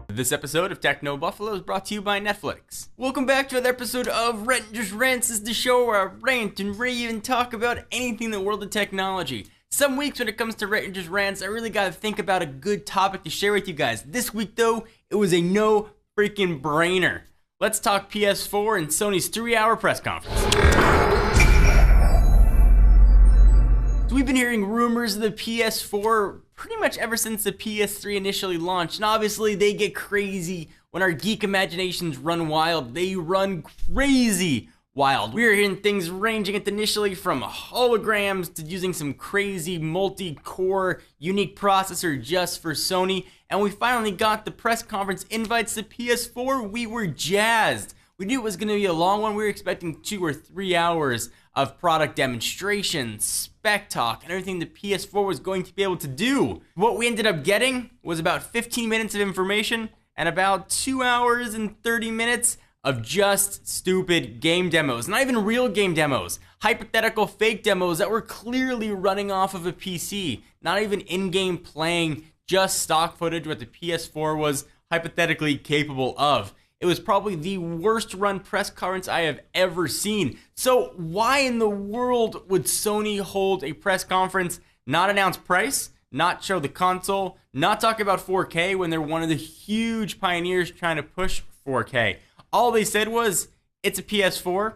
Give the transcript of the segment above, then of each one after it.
This episode of Techno Buffalo is brought to you by Netflix. Welcome back to another episode of Rettinger's Rants. This is the show where I rant and rave and talk about anything in the world of technology. Some weeks when it comes to Rettinger's Rants, I really gotta think about a good topic to share with you guys. This week though, it was a no freaking brainer. Let's talk PS4 and Sony's 3-hour press conference. So we've been hearing rumors of the PS4 pretty much ever since the PS3 initially launched, and obviously they get crazy when our geek imaginations run wild. They run crazy wild. We are hearing things ranging initially from holograms to using some crazy multi-core unique processor just for Sony, and we finally got the press conference invites to PS4. We were jazzed. We knew it was going to be a long one. We were expecting 2 or 3 hours of product demonstrations, spec talk, and everything the PS4 was going to be able to do. What we ended up getting was about 15 minutes of information and about 2 hours and 30 minutes of just stupid game demos. Not even real game demos. Hypothetical fake demos that were clearly running off of a PC. Not even in-game playing, just stock footage what the PS4 was hypothetically capable of. It was probably the worst run press conference I have ever seen. So why in the world would Sony hold a press conference, not announce price, not show the console, not talk about 4K when they're one of the huge pioneers trying to push 4K? All they said was, it's a PS4,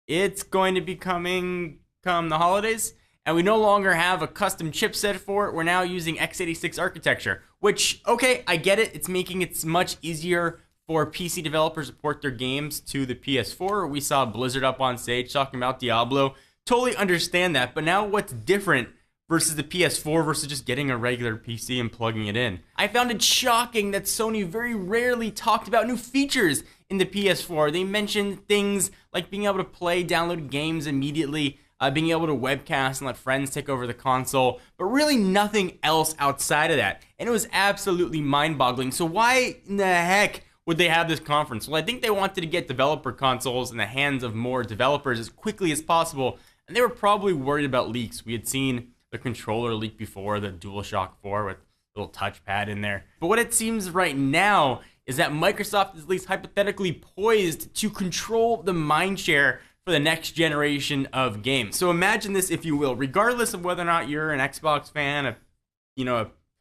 it's going to be coming come the holidays, and we no longer have a custom chipset for it. We're now using x86 architecture, which, okay, I get it. It's making it much easier for PC developers to port their games to the PS4. We saw Blizzard up on stage talking about Diablo. Totally understand that, but now what's different versus the PS4 versus just getting a regular PC and plugging it in? I found it shocking that Sony very rarely talked about new features in the PS4. They mentioned things like being able to play downloaded games immediately, being able to webcast and let friends take over the console, but really nothing else outside of that. And it was absolutely mind-boggling. So why in the heck would they have this conference? Well, I think they wanted to get developer consoles in the hands of more developers as quickly as possible, and they were probably worried about leaks. We had seen the controller leak before, the DualShock 4 with a little touchpad in there. But what it seems right now is that Microsoft is at least hypothetically poised to control the mindshare for the next generation of games. So imagine this, if you will, regardless of whether or not you're an Xbox fan, a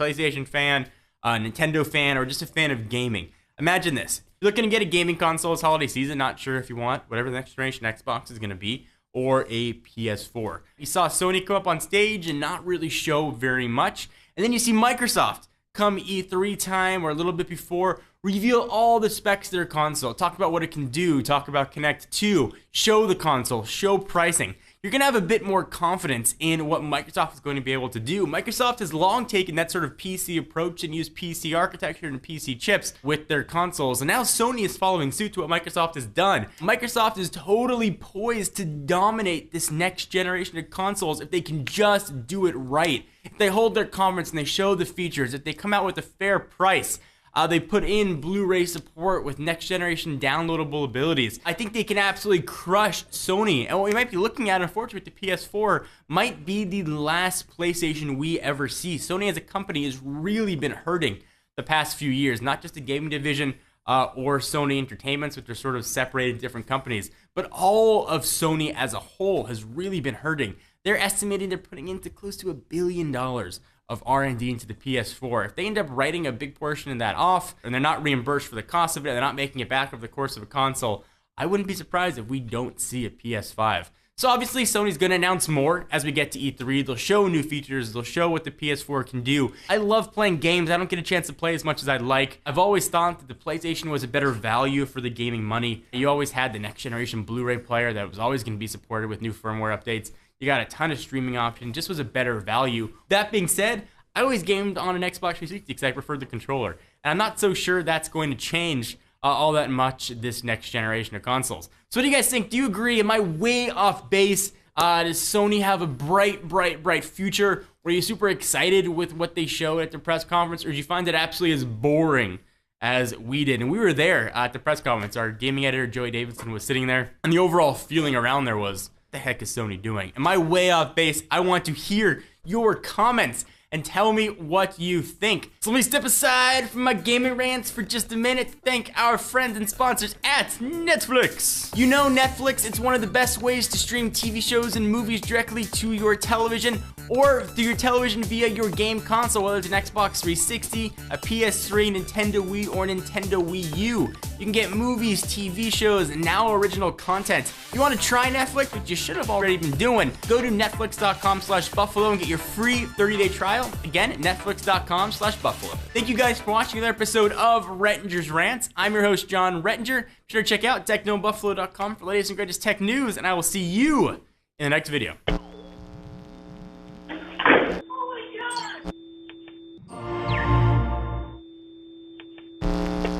PlayStation fan, a Nintendo fan, or just a fan of gaming. Imagine this. You're looking to get a gaming console this holiday season, not sure if you want whatever the next generation Xbox is going to be, or a PS4. You saw Sony come up on stage and not really show very much. And then you see Microsoft come E3 time or a little bit before, reveal all the specs of their console, talk about what it can do, talk about Connect 2, show the console, show pricing. You're going to have a bit more confidence in what Microsoft is going to be able to do. Microsoft has long taken that sort of PC approach and used PC architecture and PC chips with their consoles, and now Sony is following suit to what Microsoft has done. Microsoft is totally poised to dominate this next generation of consoles if they can just do it right. If they hold their conference and they show the features, if they come out with a fair price, they put in Blu-ray support with next-generation downloadable abilities, I think they can absolutely crush Sony. And what we might be looking at, unfortunately, with the PS4 might be the last PlayStation we ever see. Sony as a company has really been hurting the past few years, not just the gaming division or Sony Entertainments, which are sort of separated different companies, but all of Sony as a whole has really been hurting. They're estimating they're putting into close to $1 billion of R&D into the PS4. If they end up writing a big portion of that off, and they're not reimbursed for the cost of it, and they're not making it back over the course of a console, I wouldn't be surprised if we don't see a PS5. So obviously Sony's going to announce more as we get to E3. They'll show new features. They'll show what the PS4 can do. I love playing games. I don't get a chance to play as much as I'd like. I've always thought that the PlayStation was a better value for the gaming money. You always had the next generation Blu-ray player that was always going to be supported with new firmware updates. You got a ton of streaming options, just was a better value. That being said, I always gamed on an Xbox 360 because I preferred the controller. And I'm not so sure that's going to change all that much this next generation of consoles. So what do you guys think? Do you agree? Am I way off base? Does Sony have a bright future? Were you super excited with what they showed at the press conference? Or did you find it absolutely as boring as we did? And we were there at the press conference. Our gaming editor, Joey Davidson, was sitting there. And the overall feeling around there was, what the heck is Sony doing? Am I way off base? I want to hear your comments. and tell me what you think. So let me step aside from my gaming rants for just a minute to thank our friends and sponsors at Netflix. You know Netflix, it's one of the best ways to stream TV shows and movies directly to your television or through your television via your game console, whether it's an Xbox 360, a PS3, Nintendo Wii, or Nintendo Wii U. You can get movies, TV shows, and now original content. If you want to try Netflix, which you should have already been doing, go to netflix.com/buffalo and get your free 30-day trial. Again, netflix.com/buffalo. Thank you guys for watching another episode of Rettinger's Rants. I'm your host, John Rettinger. Be sure to check out technobuffalo.com for the latest and greatest tech news, and I will see you in the next video.